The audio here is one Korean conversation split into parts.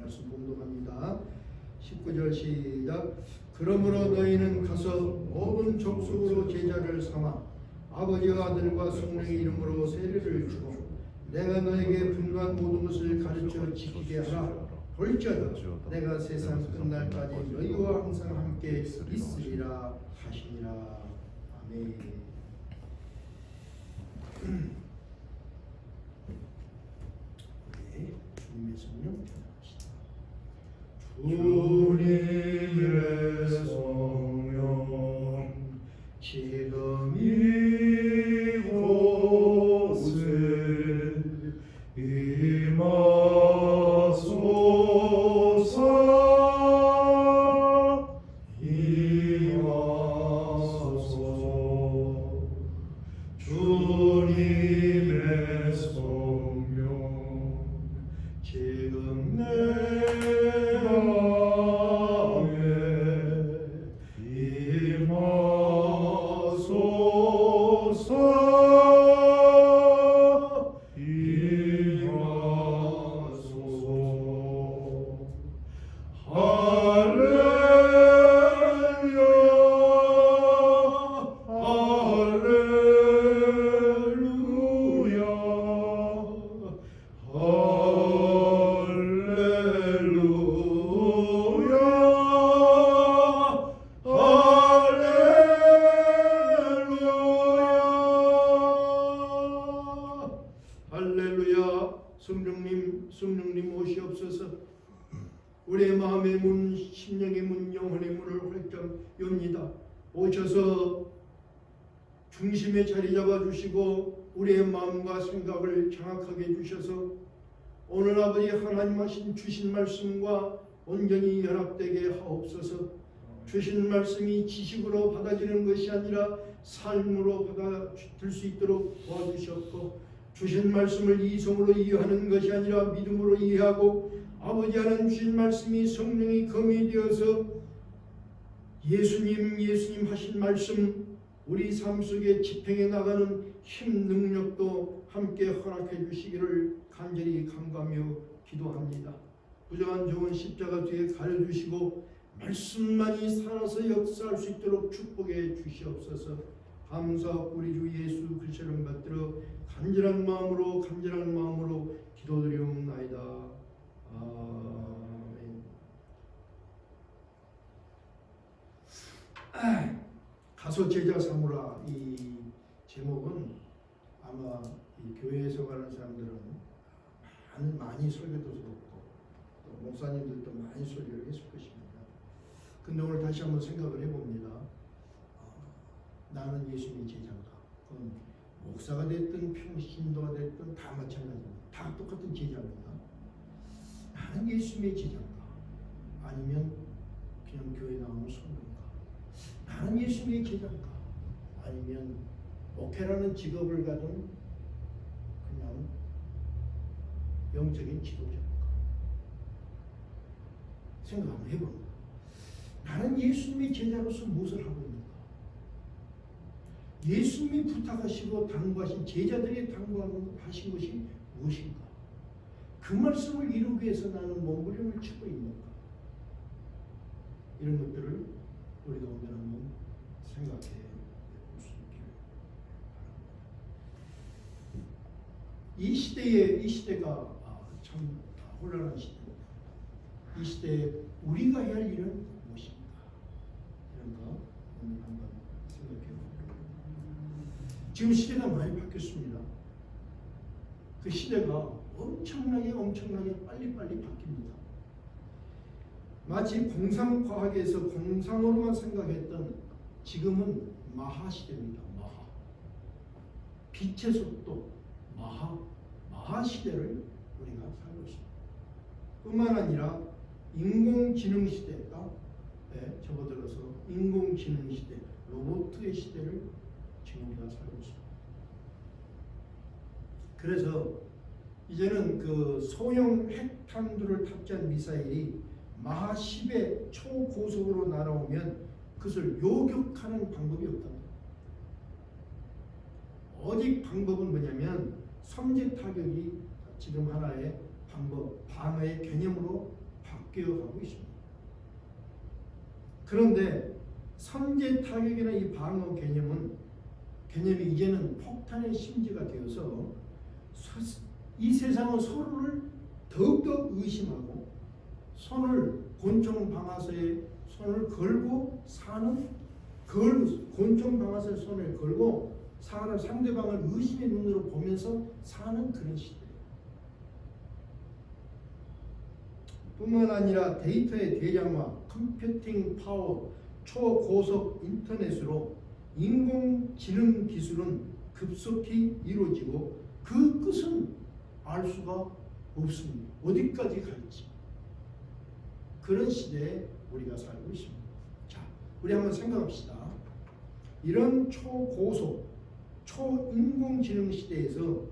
말씀 봉독합니다. 19절 시작. 그러므로 너희는 가서 모든 족속으로 제자를 삼아 아버지와 아들과 성령의 이름으로 세례를 주고 내가 너에게 분부한 모든 것을 가르쳐 지키게 하라. 볼지어다 내가 세상 끝날까지 너희와 항상 함께 있으리라 하시니라. 아멘. 네, 주님의 성령 주님의 성령 지금 이곳에 임하소서. 주님의 성령 지금 내 맘에 임하소서. 임하소서. 할렐루야 할렐루야 할렐루야. 성령님 오시옵소서. 우리의 마음의 문, 심령의 문, 영혼의 문을 활짝 엽니다. 오셔서 중심에 자리 잡아주시고 우리의 마음과 생각을 장악하게 해주셔서 오늘 아버지 하나님 하신 주신 말씀과 온전히 연합되게 하옵소서. 주신 말씀이 지식으로 받아지는 것이 아니라 삶으로 받아들 수 있도록 도와주셨고, 주신 말씀을 이성으로 이해하는 것이 아니라 믿음으로 이해하고, 아버지 하나님 주신 말씀이 성령이 검이 되어서 예수님 하신 말씀 우리 삶 속에 집행해 나가는 힘 능력도 함께 허락해 주시기를 간절히 간구하며 기도합니다. 부정한 종은 십자가 뒤에 가려주시고 말씀만이 살아서 역사할 수 있도록 축복해 주시옵소서. 감사하고 우리 주 예수 그리스도를 받들어 간절한 마음으로 기도드리옵나이다. 아멘. 가서 제자 삼으라. 이 제목은 아마 이 교회에서 가는 사람들은 많이 설교도 들었고 또 목사님들도 많이 설교를 했을 것입니다. 근데 오늘 다시 한번 생각을 해봅니다. 나는 예수님의 제자인가? 그건 목사가 됐든 평신도가 됐든 다 마찬가지입니다. 다 똑같은 제자입니다. 나는 예수님의 제자인가? 아니면 그냥 교회 나오는 성도인가? 나는 예수님의 제자인가? 아니면 목회라는 직업을 가진 그냥 영적인 지도자인가? 생각 한번 해봅니다. 나는 예수님의 제자로서 무엇을 하고 있는가? 예수님이 부탁하시고 당부하신 제자들이 당부하신 것이 무엇인가? 그 말씀을 이루기 위해서 나는 몸부림을 치고 있는가? 이런 것들을 우리가 오늘 한번 생각해 볼 수 있기를 바랍니다. 이 시대가 참 혼란한 시대입니다. 이 시대에 우리가 해야 할 일은 무엇인가? 이런 거 오늘 한번 생각해 봅니다. 지금 시대가 많이 바뀌었습니다. 그 시대가 엄청나게 빨리 바뀝니다. 마치 공상과학에서 공상으로만 생각했던 지금은 마하 시대입니다. 마하. 빛의 속도, 마하 시대를 우리가 살고 있습니다. 뿐만 아니라 인공지능 시대가 접어들어서 인공지능 시대, 로봇의 시대를 지금 우리가 살고 있습니다. 그래서 이제는 그 소형 핵탄두를 탑재한 미사일이 마하 10의 초고속으로 날아오면 그것을 요격하는 방법이 없답니다. 오직 방법은 뭐냐면 선제 타격이 지금 하나의 방법, 방어의 개념으로 바뀌어가고 있습니다. 그런데 선제 타격이나 이 방어 개념이 이제는 폭탄의 심지가 되어서 이 세상은 서로를 더욱더 의심하고 곤충 방아쇠에 손을 걸고 사는 곤충 방아쇠에 손을 걸고 상대방을 의심의 눈으로 보면서 사는 그런 시대예요. 뿐만 아니라 데이터의 대량화, 컴퓨팅 파워, 초고속 인터넷으로 인공지능 기술은 급속히 이루어지고 그 끝은 알 수가 없습니다. 어디까지 갈지. 그런 시대에 우리가 살고 있습니다. 자, 우리 한번 생각합시다. 이런 초고속, 초인공지능 시대에서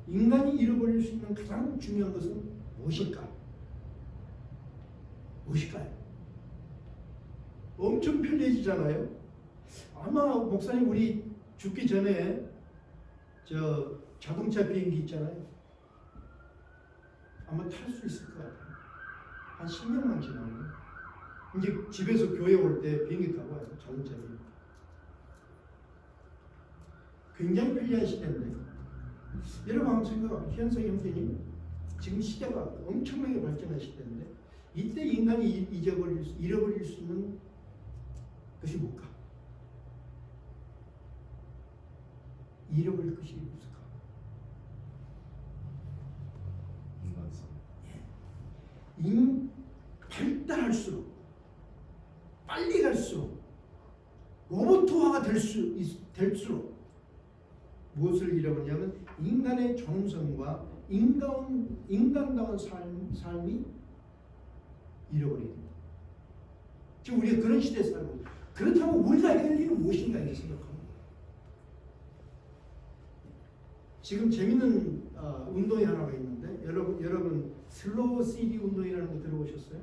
인간이 잃어버릴 수 있는 가장 중요한 것은 무엇일까요? 엄청 편리해지잖아요. 아마 목사님 우리 죽기 전에 자동차 비행기 있잖아요. 아마 탈 수 있을 것 같아요. 한 10년만 지나면 이제 집에서 교회 올 때 비행기 타고 와요. 자동차 비행기. 굉장히 편리한 시대인데 여러분 한번 생각해봐요. 현성 형제님 지금 시대가 엄청나게 발전한 시대인데 이때 인간이 잃어버릴 수 있는 것이 뭘까? 잃어버릴 것이 없을까? 인간성. 발달할수록 빨리 갈수록 로봇화가 될수록 무엇을 잃어버리냐면 인간의 존엄성과 인간다운 삶이 잃어버리는 거예요. 지금 우리가 그런 시대에 살고 있어요. 그렇다면 우리가 해야 할 일은 무엇인가 이렇게 생각합니다. 지금 재밌는 운동이 하나가 있는데 여러분 슬로우 CD 운동이라는 거 들어보셨어요?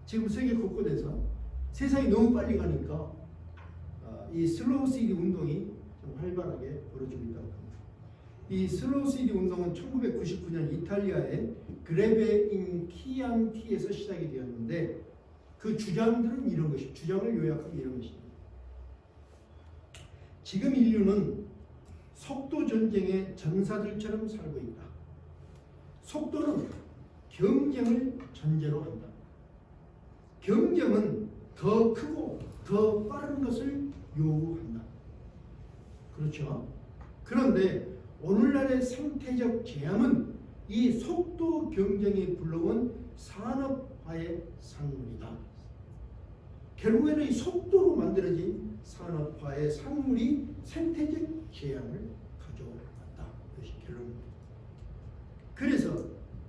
지금 세계 곳곳에서 세상이 너무 빨리 가니까 이 슬로우 CD 운동이 좀 활발하게 벌어지고 있다고 합니다. 이 슬로우 CD 운동은 1999년 이탈리아의 그레베 인 키안티에서 시작이 되었는데 그 주장들은 이런 것이 주장을 요약하면 이런 것입니다. 지금 인류는 속도 전쟁의 전사들처럼 살고 있다. 속도는 경쟁을 전제로 한다. 경쟁은 더 크고 더 빠른 것을 요구한다. 그렇죠? 그런데 오늘날의 생태적 재앙은 이 속도 경쟁이 불러온 산업화의 산물이다. 결국에는 이 속도로 만들어진 산업화의 산물이 생태적 재앙을 가져왔다. 그것이 결론입니다. 그래서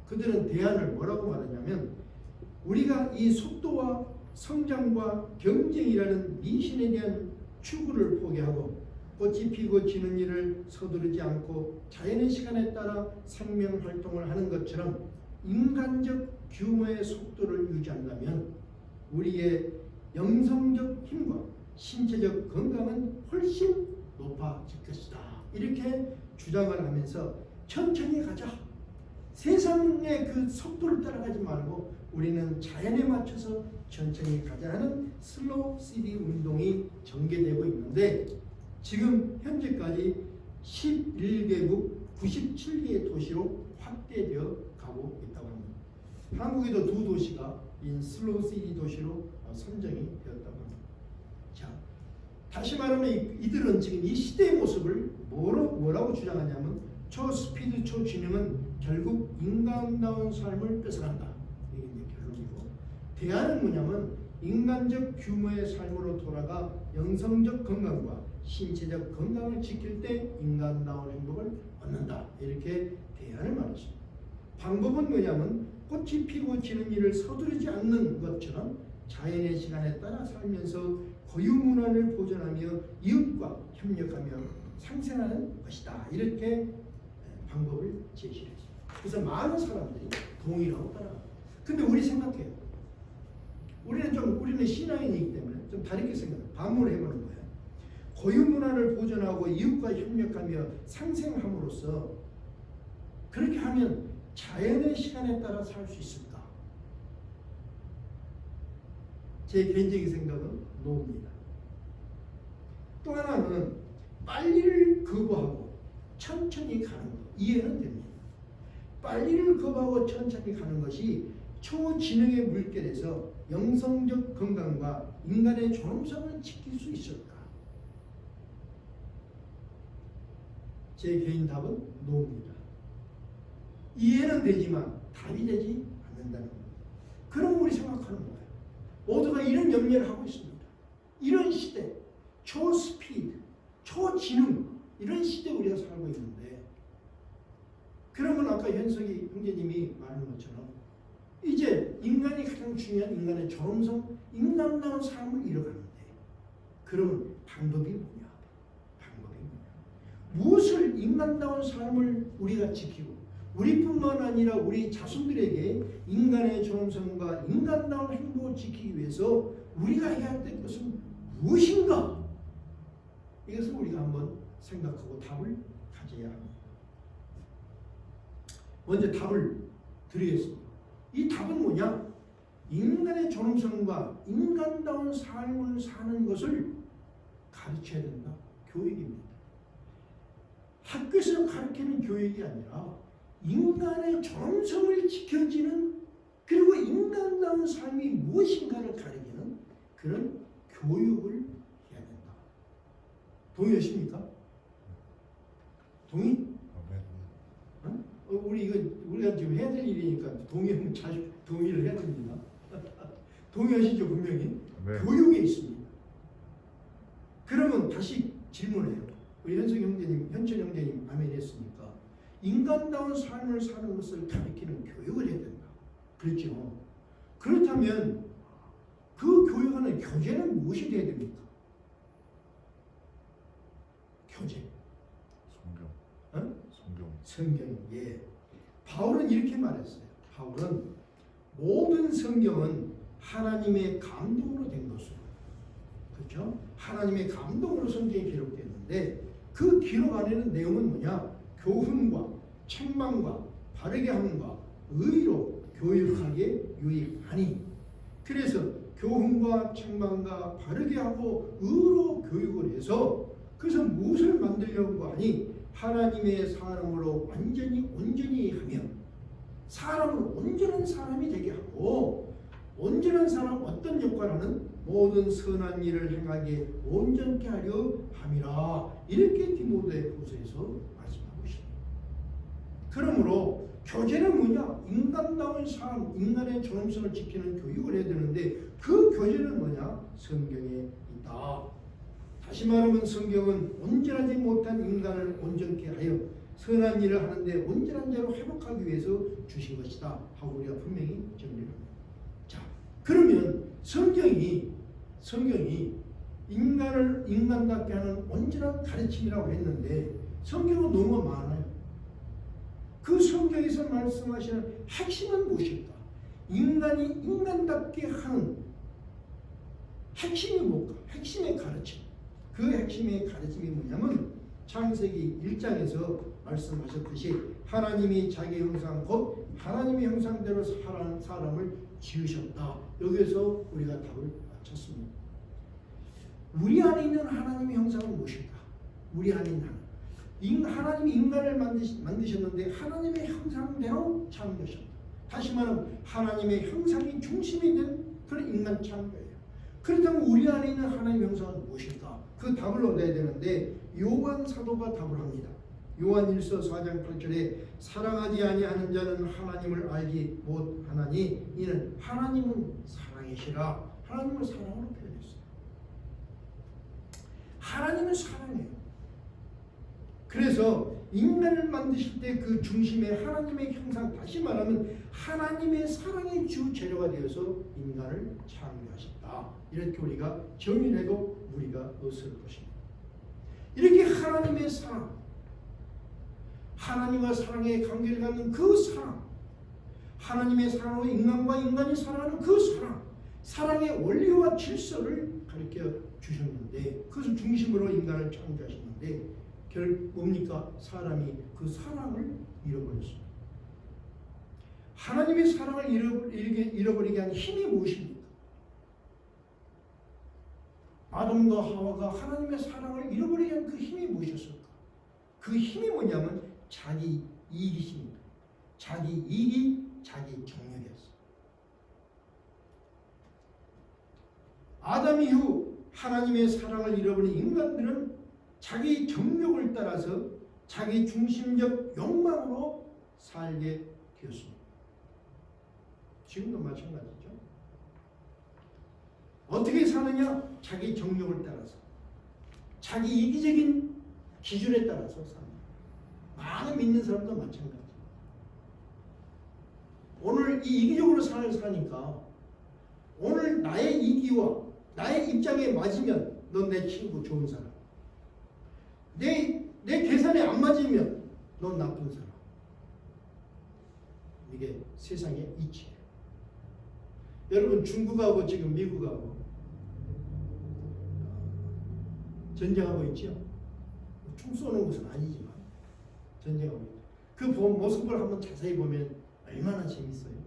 그들은 대안을 뭐라고 말하냐면 우리가 이 속도와 성장과 경쟁이라는 미신에 대한 추구를 포기하고 꽃이 피고 지는 일을 서두르지 않고 자연의 시간에 따라 생명 활동을 하는 것처럼 인간적 규모의 속도를 유지한다면 우리의 영성적 힘과 신체적 건강은 훨씬 높아질 것이다. 이렇게 주장을 하면서 천천히 가자. 세상의 그 속도를 따라가지 말고 우리는 자연에 맞춰서 천천히 가자는 슬로우 CD 운동이 전개되고 있는데 지금 현재까지 11개국 97개의 도시로 확대되어 가고 있다고 합니다. 한국에도 2도시가 이 슬로우 CD 도시로 선정이 되었다고 합니다. 자, 다시 말하면 이들은 지금 이 시대의 모습을 뭐라고 주장하냐면 초스피드 초지능은 결국 인간다운 삶을 뺏어간다. 이게 이제 결론이고 대안은 뭐냐면 인간적 규모의 삶으로 돌아가 영성적 건강과 신체적 건강을 지킬 때 인간다운 행복을 얻는다. 이렇게 대안을 말했습니다. 방법은 뭐냐면 꽃이 피고 지는 일을 서두르지 않는 것처럼 자연의 시간에 따라 살면서 고유문화를 보존하며 이웃과 협력하며 상생하는 것이다. 이렇게 방법을 제시했습니다. 그래서 많은 사람들이 동의하고 따라갑니다. 근데 우리 생각해요. 우리는 신앙인이기 때문에 좀 다르게 생각해요. 반문을 해보는 거예요. 고유문화를 보존하고 이웃과 협력하며 상생함으로써 그렇게 하면 자연의 시간에 따라 살 수 있을까? 제 개인적인 생각은 노입니다. 또 하나는 빨리를 거부하고 천천히 가는 것, 이해는 됩니다. 빨리를 거부하고 천천히 가는 것이 초지능의 물결에서 영성적 건강과 인간의 존엄성을 지킬 수 있을까? 제 개인 답은 노입니다. 이해는 되지만 답이 되지 않는다는 겁니다. 그럼 우리 생각하는 거예요. 모두가 이런 염려를 하고 있습니다. 이런 시대, 초스피드, 초지능, 이런 시대에 우리가 살고 있는데, 그러면 아까 현석이 형제님이 말한 것처럼 이제 인간이 가장 중요한 인간의 존엄성, 인간다운 삶을 이뤄가는데, 그러면 방법이 뭐냐? 방법이 뭐냐? 무엇을 인간다운 삶을 우리가 지키고, 우리뿐만 아니라 우리 자손들에게 인간의 존엄성과 인간다운 행복을 지키기 위해서 우리가 해야 될 것은 무엇인가? 이것을 우리가 한번 생각하고 답을 가져야 합니다. 먼저 답을 드리겠습니다. 이 답은 뭐냐? 인간의 존엄성과 인간다운 삶을 사는 것을 가르쳐야 된다. 교육입니다. 학교에서 가르치는 교육이 아니라 인간의 존엄성을 지켜지는, 그리고 인간다운 삶이 무엇인가를 가르치는 그런 교육을 해야 된다. 동의하십니까? 동의? 어? 우리가 지금 해야 될 일이니까 동의하면 잘 동의를 해야 됩니다. 동의하시죠, 분명히? 네. 교육에 있습니다. 그러면 다시 질문해요. 우리 현천 형제님 아멘 했으니까 인간다운 삶을 사는 것을 가르치는 교육을 해야 된다. 그렇죠? 그렇다면 그 교육하는 교재는 무엇이 되어야 됩니까? 교재. 성경. 어? 성경. 예. 바울은 이렇게 말했어요. 바울은 모든 성경은 하나님의 감동으로 된 것으로, 그렇죠? 하나님의 감동으로 성경이 기록되었는데, 그 기록 안에는 내용은 뭐냐? 교훈과 책망과 바르게 함과 의로 교육하게 유익하니. 그래서 교훈과 책망과 바르게 하고 의로 교육을 해서, 그래서 무엇을 만들려고 하니? 하나님의 사람으로 온전히 하며, 사람을 온전한 사람이 되게 하고, 온전한 사람 어떤 역할하는? 모든 선한 일을 행하게 온전케 하려 함이라. 이렇게 디모데 후서에서 말씀하고 있습니다. 그러므로 교재는 뭐냐? 인간다운 삶, 인간의 존엄성을 지키는 교육을 해야 되는데, 그 교재는 뭐냐? 성경에 있다. 다시 말하면 성경은 온전하지 못한 인간을 온전케 하여 선한 일을 하는데 온전한 자로 회복하기 위해서 주신 것이다 하고 우리가 분명히 정리를 합니다. 자, 그러면 성경이 인간을 인간답게 하는 온전한 가르침이라고 했는데, 성경은 너무 많아요. 그 성경에서 말씀하시는 핵심은 무엇일까? 인간이 인간답게 하는 핵심이 뭘까? 핵심의 가르침. 그 핵심의 가르침이 뭐냐면 창세기 1장에서 말씀하셨듯이 하나님이 자기 형상 곧 하나님의 형상대로 사람을 지으셨다. 여기에서 우리가 답을 찾습니다. 우리 안에 있는 하나님의 형상은 무엇일까? 우리 안에 있는 하나님이 인간을 만드셨는데 하나님의 형상대로 창조하셨다. 다시 말하면 하나님의 형상이 중심이 된 그런 인간 창조예요. 그렇다면 우리 안에 있는 하나님의 형상은 무엇일까? 그 답을 얻어야 되는데 요한 사도가 답을 합니다. 요한 1서 4장 8절에 사랑하지 아니하는 자는 하나님을 알지 못하나니 이는 하나님은 사랑이시라. 하나님을 사랑으로 표현했어요. 하나님은 사랑이에요. 그래서 인간을 만드실 때 그 중심에 하나님의 형상, 다시 말하면 하나님의 사랑의 주 재료가 되어서 인간을 창조하셨다. 이렇게 우리가 정의해도 무리가 없을 것입니다. 이렇게 하나님의 사랑, 하나님과 사랑의 관계를 갖는 그 사랑, 하나님의 사랑으로 인간과 인간이 사랑하는 그 사랑, 사랑의 원리와 질서를 가르쳐 주셨는데, 그것을 중심으로 인간을 창조하셨는데 뭡니까? 사람이 그 사랑을 잃어버렸습니다. 하나님의 사랑을 잃어버리게 한 힘이 무엇입니까? 아담과 하와가 하나님의 사랑을 잃어버리게 한 그 힘이 무엇이었을까? 그 힘이 뭐냐면 자기 이익이십니다. 자기 이익이 자기 경력이었어요. 아담 이후 하나님의 사랑을 잃어버린 인간들은 자기 정욕을 따라서 자기 중심적 욕망으로 살게 되었습니다. 지금도 마찬가지죠. 어떻게 사느냐? 자기 정욕을 따라서, 자기 이기적인 기준에 따라서 삽니다. 많은 믿는 사람도 마찬가지. 오늘 이 이기적으로 사니까 오늘 나의 이기와 나의 입장에 맞으면 넌 내 친구 좋은 사람, 내 계산에 안 맞으면 넌 나쁜 사람. 이게 세상의 이치예요. 여러분, 중국하고 지금 미국하고 전쟁하고 있죠. 총 쏘는 것은 아니지만 전쟁하고 있죠. 그 모습을 한번 자세히 보면 얼마나 재밌어요.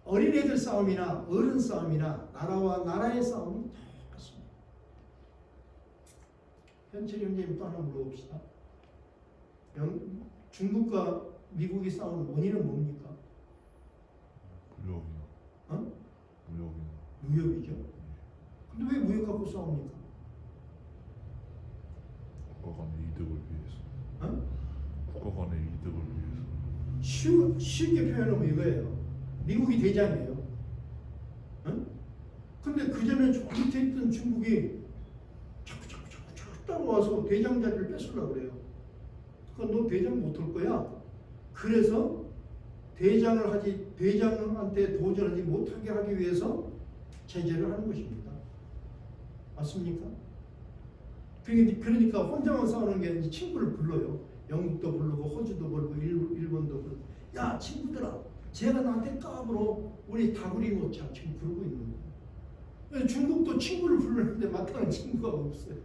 어린애들 싸움이나 어른 싸움이나 나라와 나라의 싸움이 똑같습니다. 현철 형제님 또 하나 물어봅시다. 중국과 미국이 싸우는 원인은 뭡니까? 무역이요. 어? 무역이요. 무역이죠. 근데 왜 무역 갖고 싸웁니까? 국가 간의 이득을 위해서. 어? 국가 간의 이득을 위해서. 쉽게 표현하면 이거예요. 미국이 대장이에요. 어? 근데 그 전에 밑에 있던 중국이 자꾸 따라와서 대장 자리를 뺏으려고 그래요. 그러니까 너 대장 못 할 거야. 그래서 대장한테 도전하지 못하게 하기 위해서 제재를 하는 것입니다. 맞습니까? 그러니까 혼자만 싸우는 게 아니라 친구를 불러요. 영국도 부르고 호주도 부르고 일본도 부르고, 야 친구들아, 쟤가 나한테 까불어, 우리 다구리 놓자, 지금 부르고 있는 거예요. 중국도 친구를 부르는데 마땅한 친구가 없어요.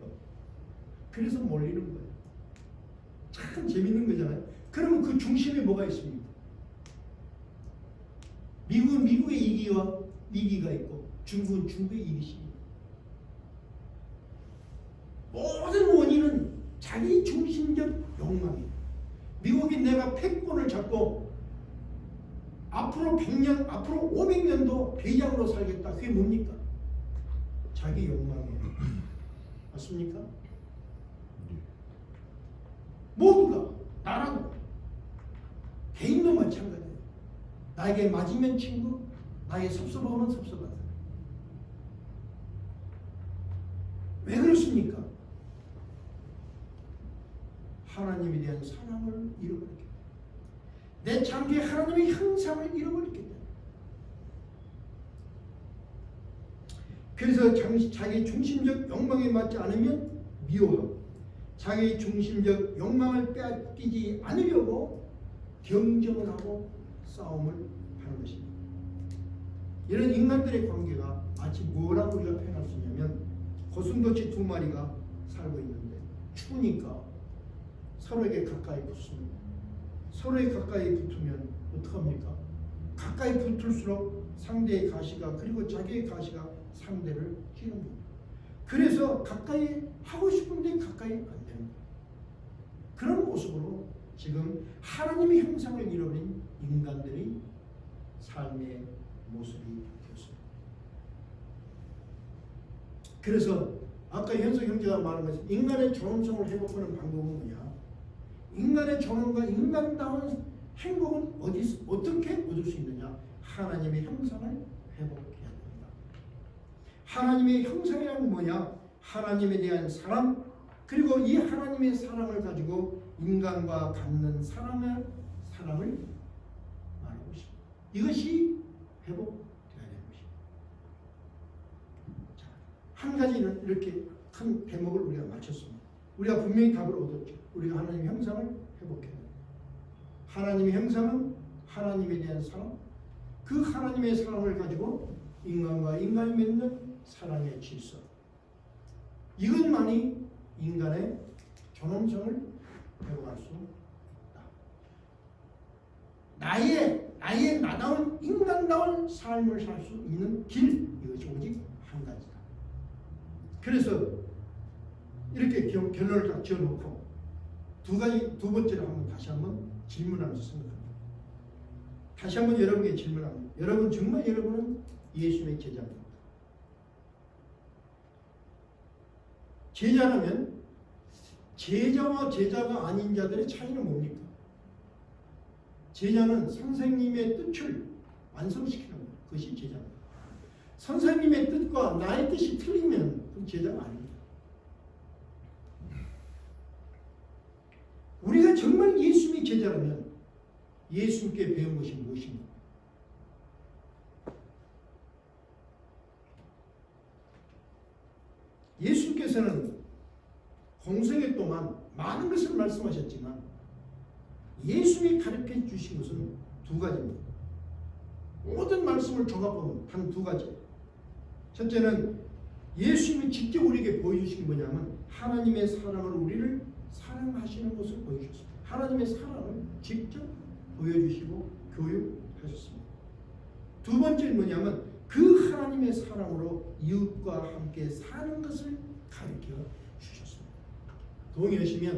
그래서 몰리는 거예요. 참 재밌는 거잖아요. 그러면 그 중심에 뭐가 있습니까? 미국은 미국의 이기와 이기가 있고 중국은 중국의 이기십니다. 모든 원인은 자기 중심적 욕망이에요. 미국이 내가 패권을 잡고 앞으로 100년, 앞으로 500년도 대장으로 살겠다. 그게 뭡니까? 자기 욕망이에요. 맞습니까? 모두가, 나라도, 개인도 마찬가지예요. 나에게 맞으면 친구, 나에게 섭섭하면 섭섭하다. 왜 그렇습니까? 하나님에 대한 사랑을 잃어버렸기 때문에, 내 창조의 하나님의 형상을 잃어버렸기 때문에. 그래서 자기 중심적 욕망에 맞지 않으면 미워하고, 자기 중심적 욕망을 빼앗기지 않으려고 경쟁을 하고 싸움을 하는 것입니다. 이런 인간들의 관계가 마치 뭐라고 우리가 표현할 수 있냐면, 고슴도치 두 마리가 살고 있는데 추우니까 서로에게 가까이 붙습니다. 서로에 가까이 붙으면 어떡합니까? 가까이 붙을수록 상대의 가시가, 그리고 자기의 가시가 상대를 찌릅니다. 그래서 가까이 하고 싶은데 가까이 안 되는 거예요. 그런 모습으로 지금 하나님의 형상을 잃어버린 인간들의 삶의 모습이 되었습니다. 그래서 아까 현석 형제가 말한 것처럼 인간의 존엄성을 회복하는 방법은 뭐냐? 인간의 존엄과 인간다운 행복은 어떻게 얻을 수 있느냐? 하나님의 형상을 회복해야 됩니다. 하나님의 형상이란 뭐냐? 하나님에 대한 사랑, 그리고 이 하나님의 사랑을 가지고 인간과 갖는 사랑을 말하고 있습니다. 이것이 회복되어야 되는 것입니다. 자, 한 가지는 이렇게 큰 대목을 우리가 맞췄습니다. 우리가 분명히 답을 얻었죠. 우리가 하나님의 형상을 회복해야 됩니다. 하나님의 형상은 하나님에 대한 사랑, 그 하나님의 사랑을 가지고 인간과 인간이 맺는 사랑의 질서, 이것만이 인간의 존엄성을 회복할 수 있다. 나의 나다운 인간다운 삶을 살 수 있는 길, 이것이 오직 한 가지다. 그래서 이렇게 결론을 딱 지어놓고 두 번째로 한번 다시 한번 질문하면서 생각합니다. 다시 한번 여러분에게 질문합니다. 여러분 정말 여러분은 예수님의 제자입니다. 제자라면 제자와 제자가 아닌 자들의 차이는 뭡니까? 제자는 선생님의 뜻을 완성시키는 거예요. 그것이 제자입니다. 선생님의 뜻과 나의 뜻이 틀리면 그건 제자가 아닙니다. 우리가 정말 예수님의 제자라면 예수님께 배운 것이 무엇입니까? 예수님께서는 공생애 동안 많은 것을 말씀하셨지만 예수님이 가르쳐 주신 것은 두 가지입니다. 모든 말씀을 종합하면 단 두 가지. 첫째는 예수님이 직접 우리에게 보여주신 게 뭐냐면 하나님의 사랑으로 우리를 사랑하시는 것을 보여주셨습니다. 하나님의 사랑을 직접 보여주시고 교육하셨습니다. 두 번째는 뭐냐면 그 하나님의 사랑으로 이웃과 함께 사는 것을 가르쳐 주셨습니다. 동의하십니까?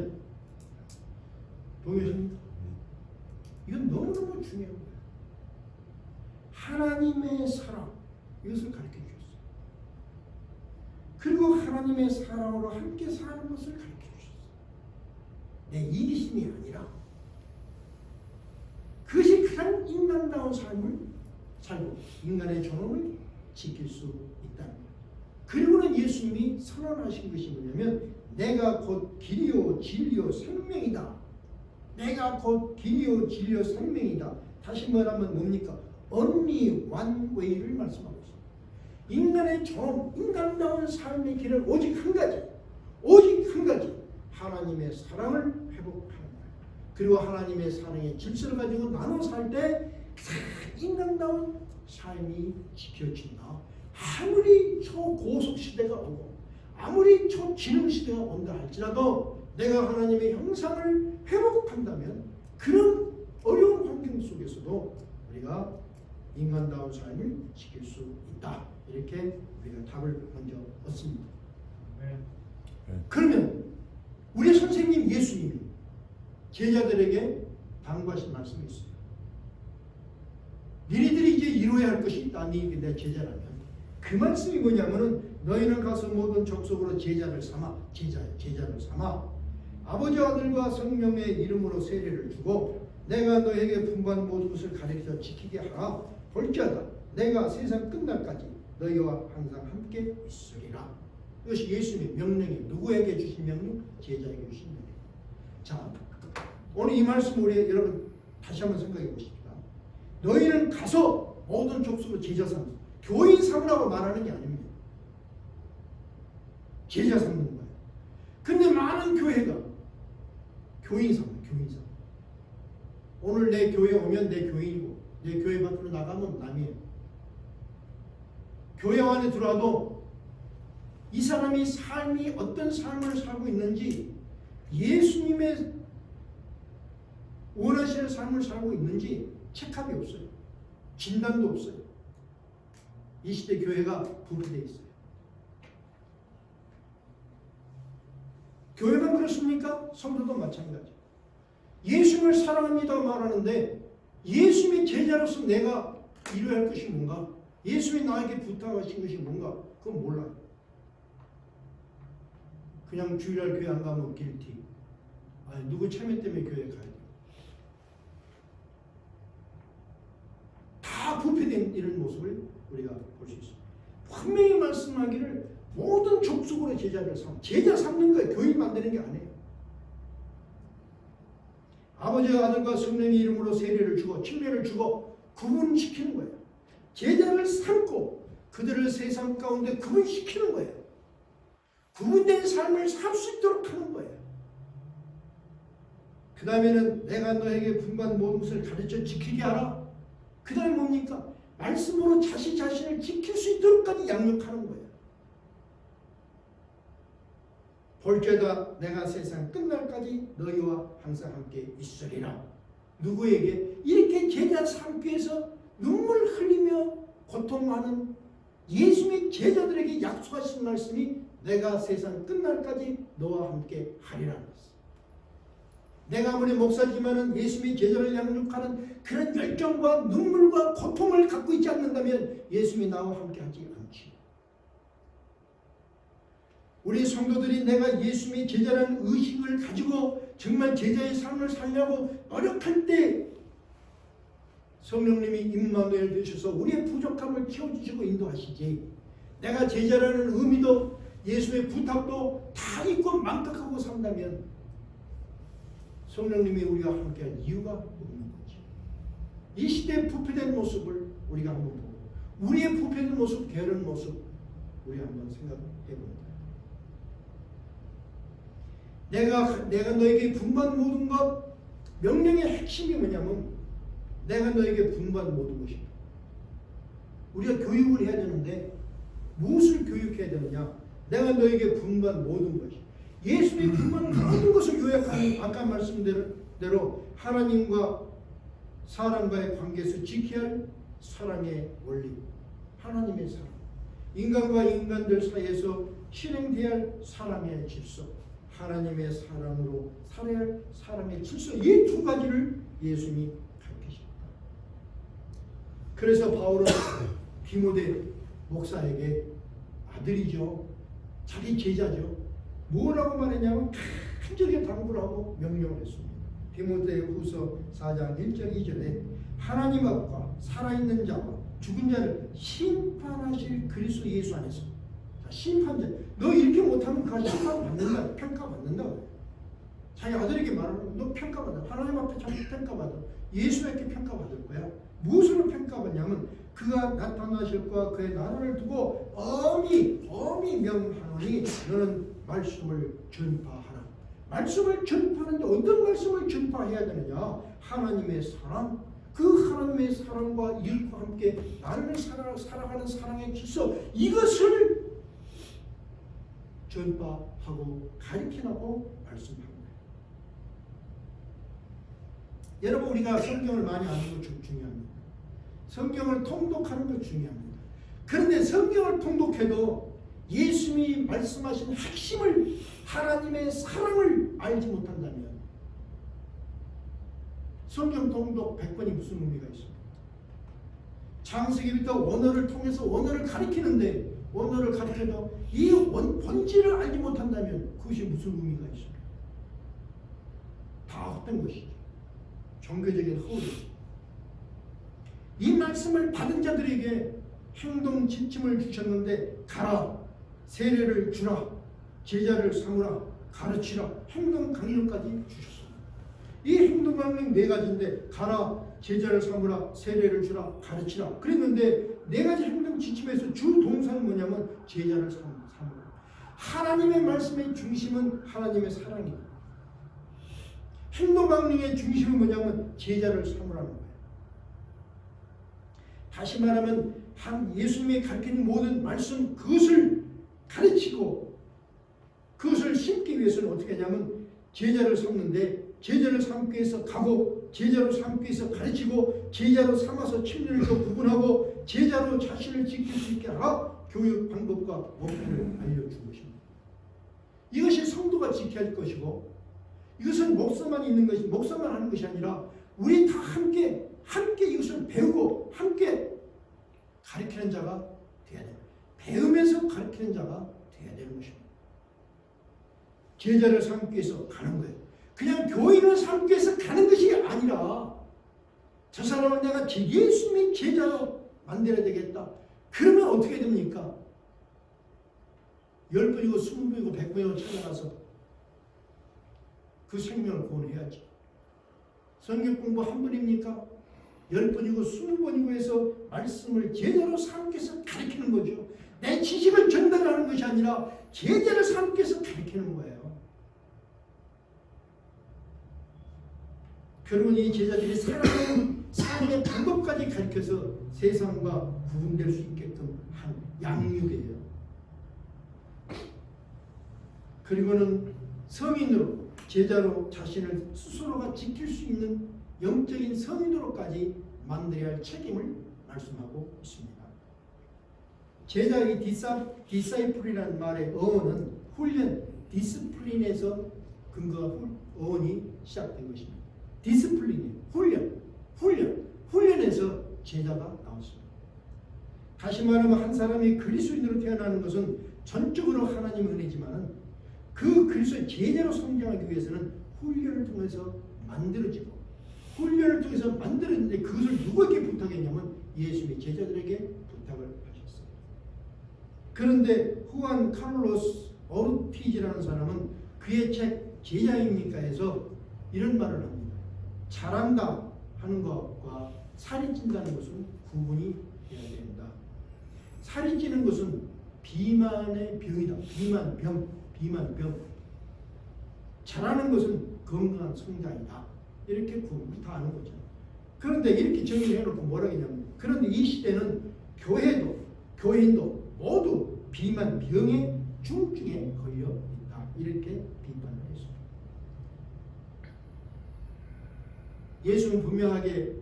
이건 너무너무 중요한 거예요. 하나님의 사랑, 이것을 가르쳐 주셨어요. 그리고 하나님의 사랑으로 함께 사는 것을 가르쳐 주셨어요. 내 이기심이 아니라 그것이 가장 인간다운 삶을 살고 인간의 존엄을 지킬 수 있다는 거예요. 그리고는 예수님이 선언하신 것이 뭐냐면 내가 곧 길이요 진리요 생명이다. 내가 곧 길이요 진리요 생명이다. 다시 말하면 뭡니까? Only one way를 말씀하고 있습니다. 인간의 존엄, 인간다운 삶의 길은 오직 한 가지, 하나님의 사랑을 회복하는 거예요. 그리고 하나님의 사랑의 질서를 가지고 나눠 살 때 인간다운 삶이 지켜진다. 아무리 초고속 시대가 오고 아무리 초지능 시대가 온다 할지라도 내가 하나님의 형상을 회복한다면 그런 어려운 환경 속에서도 우리가 인간다운 삶을 지킬 수 있다. 이렇게 우리가 답을 먼저 얻습니다. 그러면 우리 선생님 예수님이 제자들에게 당부하신 말씀이 있어요. 너희들이 이제 이루어야 할 것이 있다. 너희가 내 제자라면 그 말씀이 뭐냐면은 너희는 가서 모든 족속으로 제자를 삼아 아버지 아들과 성령의 이름으로 세례를 주고 내가 너에게 분부한 모든 것을 가르쳐 지키게 하라. 볼지어다 내가 세상 끝날까지 너희와 항상 함께 있으리라. 이것이 예수님의 명령이에요. 누구에게 주신 명령? 제자에게 주신 명령. 자, 오늘 이 말씀 우리 여러분 다시 한번 생각해 보십시다. 너희는 가서 모든 족속으로 제자 삼으라. 교인 삼으라고 말하는 게 아닙니다. 제자 삼는 거예요. 근데 많은 교회가 교인 삼아. 오늘 내 교회 오면 내 교인이고 내 교회 밖으로 나가면 남이에요. 교회 안에 들어와도 이 사람이 어떤 삶을 살고 있는지 예수님의 원하시는 삶을 살고 있는지 체크업이 없어요. 진단도 없어요. 이 시대 교회가 분리되어 있어요. 교회만 그렇습니까? 성도도 마찬가지. 예수님을 사랑합니다 말하는데 예수님의 제자로서 내가 이루어야 할 것이 뭔가? 예수님이 나에게 부탁하신 것이 뭔가? 그건 몰라요. 그냥 주일날 교회 안 가면 길티. 누구 참여 때문에 교회 가야 돼요. 다 부패된 이런 모습을 우리가 볼 수 있습니다. 분명히 말씀하기를 모든 족속으로 제자를 제자 삼는 거예요. 교인 만드는 게 아니에요. 아버지와 아들과 성령의 이름으로 세례를 주고 침례를 주고 구분시키는 거예요. 제자를 삼고 그들을 세상 가운데 구분시키는 거예요. 구분된 삶을 살 수 있도록 하는 거예요. 그 다음에는 내가 너에게 분부한 모든 것을 가르쳐 지키게 하라. 그 다음에 뭡니까? 말씀으로 자신을 지킬 수 있도록까지 양육하는 거예요. 볼지어다 내가 세상 끝날까지 너희와 항상 함께 있으리라. 누구에게? 이렇게 제자 삼기 위해서 눈물 흘리며 고통하는 예수님의 제자들에게 약속하신 말씀이 내가 세상 끝날까지 너와 함께 하리라는 것입니다. 내가 아무리 목사지만은 예수님의 제자를 양육하는 그런 열정과 눈물과 고통을 갖고 있지 않는다면 예수님이 나와 함께 하지 않지. 우리 성도들이 내가 예수님의 제자라는 의식을 가지고 정말 제자의 삶을 살려고 노력할 때 성령님이 임마누엘 되셔서 우리의 부족함을 채워주시고 인도하시지. 내가 제자라는 의미도 예수의 부탁도 다 잊고 망각하고 산다면 성령님이 우리와 함께할 이유가 없는 거지. 이 시대의 부패된 모습을 우리가 한번 보고 우리의 부패된 모습, 게으른 모습 우리 한번 생각해 봅니다. 내가 너에게 분부한 모든 것, 명령의 핵심이 뭐냐면 내가 너에게 분부한 모든 것이다. 우리가 교육을 해야 되는데 무엇을 교육해야 되느냐? 내가 너에게 분부한 모든 것이. 예수님이 분부한 모든 것을 요약하는 아까 말씀대로 하나님과 사람과의 관계에서 지켜야 할 사랑의 원리, 하나님의 사랑, 인간과 인간들 사이에서 실행돼야 할 사랑의 질서, 하나님의 사랑으로 살아야 할 사랑의 질서, 이 두 가지를 예수님이 가르치십니다. 그래서 바울은 디모데 목사에게 아들이죠, 자기 제자죠, 뭐라고 말했냐면 간절히 당부를 하고 명령을 했습니다. 디모데후서 4장 1절 2절에 하나님 앞과 살아있는 자와 죽은 자를 심판하실 그리스도 예수 안에서. 자, 심판자, 너 이렇게 못하면 그 심판받는다, 평가받는다. 자기 아들에게 말하는, 너 평가받아. 하나님 앞에 자기 평가받아. 예수에게 평가받을 거야. 무엇으로 평가받냐면 그가 나타나실 거와 그의 나라를 두고 엄히 명하노니 너는 말씀을 전파하라. 말씀을 전파하는데 어떤 말씀을 전파해야 되느냐? 하나님의 사랑, 그 하나님의 사랑과 이웃과 함께 나를 사랑하는 사랑의 질서, 이것을 전파하고 가르치라고 말씀합니다. 여러분, 우리가 성경을 많이 아는 것 중요합니다. 성경을 통독하는 것 중요합니다. 그런데 성경을 통독해도 예수님이 말씀하신 핵심을, 하나님의 사랑을 알지 못한다면 성경 통독 100번이 무슨 의미가 있습니까? 창세기부터 원어를 통해서 원어를 가리키는데 원어를 가리켜도 이 본질을 알지 못한다면 그것이 무슨 의미가 있습니까? 다 헛된 것이죠. 종교적인 허울이죠. 이 말씀을 받은 자들에게 행동 지침을 주셨는데 가라, 세례를 주라, 제자를 삼으라, 가르치라, 행동 강령까지 주셨습니다. 이 행동 강령 네 가지인데 가라, 제자를 삼으라, 세례를 주라, 가르치라 그랬는데 네 가지 행동 지침에서 주 동사는 뭐냐면 제자를 삼으라. 하나님의 말씀의 중심은 하나님의 사랑입니다. 행동 강령의 중심은 뭐냐면 제자를 삼으라는 거예요. 다시 말하면 예수님이 가르치는 모든 말씀, 그것을 가르치고 그것을 심기 위해서는 어떻게 하냐면 제자를 삼는데, 제자를 삼기 위해서 가고, 제자로 삼기 위해서 가르치고, 제자로 삼아서 친밀도 구분하고, 제자로 자신을 지킬 수 있게 하라, 교육 방법과 목표를 알려준 것입니다. 이것이 성도가 지켜야 할 것이고, 이것은 목사만 있는 것이, 목사만 하는 것이 아니라 우리 다 함께 이것을 배우고 함께 가르치는 자가 되어야 됩니다. 배우면서 가르치는 자가 되어야 되는 것입니다. 제자를 삼기 위해서 가는 거예요. 그냥 교인을 삼기 위해서 가는 것이 아니라 저 사람을 내가 예수님의 제자로 만들어야 되겠다. 그러면 어떻게 됩니까? 10분이고 20분이고 100분이고 찾아가서 그 생명을 구원해야지. 성경 공부 한 번입니까? 10번이고 20번이고 해서 말씀을 제대로 삼기 위해서 가르치는 거죠. 내 지식을 전달하는 것이 아니라 제대로 삼기 위해서 가르치는 거예요. 결국은 이 제자들이 살아가는 삶의 방법까지 가르쳐서 세상과 구분될 수 있게끔 한 양육이에요. 그리고는 성인으로, 제자로 자신을 스스로가 지킬 수 있는 영적인 성인으로까지 만들어야 할 책임을 말씀하고 있습니다. 제자의 디사이플이라는 말의 어원은 훈련, 디스플린에서 근거가 어원이 시작된 것입니다. 디스플린이 훈련에서 제자가 나왔습니다. 다시 말하면 한 사람이 그리스도인으로 태어나는 것은 전적으로 하나님의 은혜지만 그 그리스도의 제자로 성장하기 위해서는 훈련을 통해서 만들어지고 훈련을 통해서 만들어지는데 그것을 누구에게 부탁했냐면 예수님의 제자들에게 부탁을 하셨어요. 그런데 후안 카를로스 오르티즈라는 사람은 그의 책 제자입니까에서 이런 말을 합니다. 잘한다 하는 것과 살이 찐다는 것은 구분이 돼야 된다. 살이 찌는 것은 비만의 병이다. 비만병. 잘하는 것은 건강한 성장이다. 이렇게 구분을 다 아는 거죠. 그런데 이렇게 정의를 해놓고 뭐라 하냐면 그런데 이 시대는 교회인도 모두 비만병의 중증에 걸려 있다. 이렇게 비판을 했습니다. 예수는 분명하게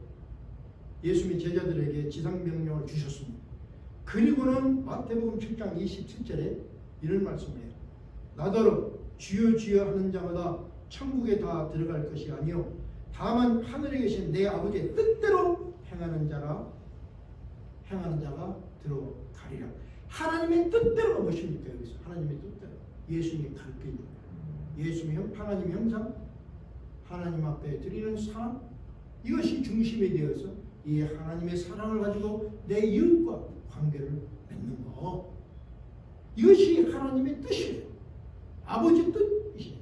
예수님의 제자들에게 지상명령을 주셨습니다. 그리고는 마태복음 7장 27절에 이런 말씀을 해요. 나더러 주여 주여 하는 자마다 천국에 다 들어갈 것이 아니요 다만 하늘에 계신 내 아버지의 뜻대로 행하는 자가 들어가리라. 하나님의 뜻대로가 무엇입니까? 여기서 하나님의 뜻대로 예수님이 가르쳐준 예수님 하나님 형상 하나님 앞에 드리는 사랑 이것이 중심이 되어서 이 하나님의 사랑을 가지고 내 이웃과 관계를 맺는 거 이것이 하나님의 뜻이에요. 아버지 뜻이에요.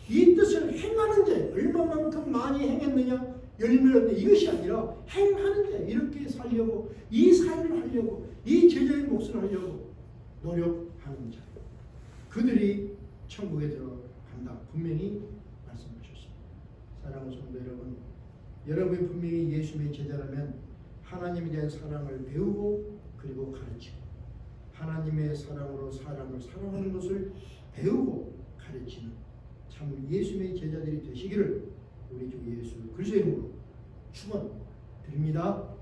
이 뜻을 행하는 자 얼마만큼 많이 행했느냐 열매를 얻는 이것이 아니라 행하는 자 이렇게 살려고 이 사회를 하려고 이 제자의 몫을 하려고 노력하는 자 그들이 천국에 들어간다. 분명히 말씀하셨습니다. 사랑하는 성도 여러분 여러분이 분명히 예수님의 제자라면 하나님에 대한 사랑을 배우고 그리고 가르치고 하나님의 사랑으로 사람을 사랑하는 것을 배우고 가르치는 참 예수님의 제자들이 되시기를 우리 주 예수 그리스도의 이름으로 축원드립니다.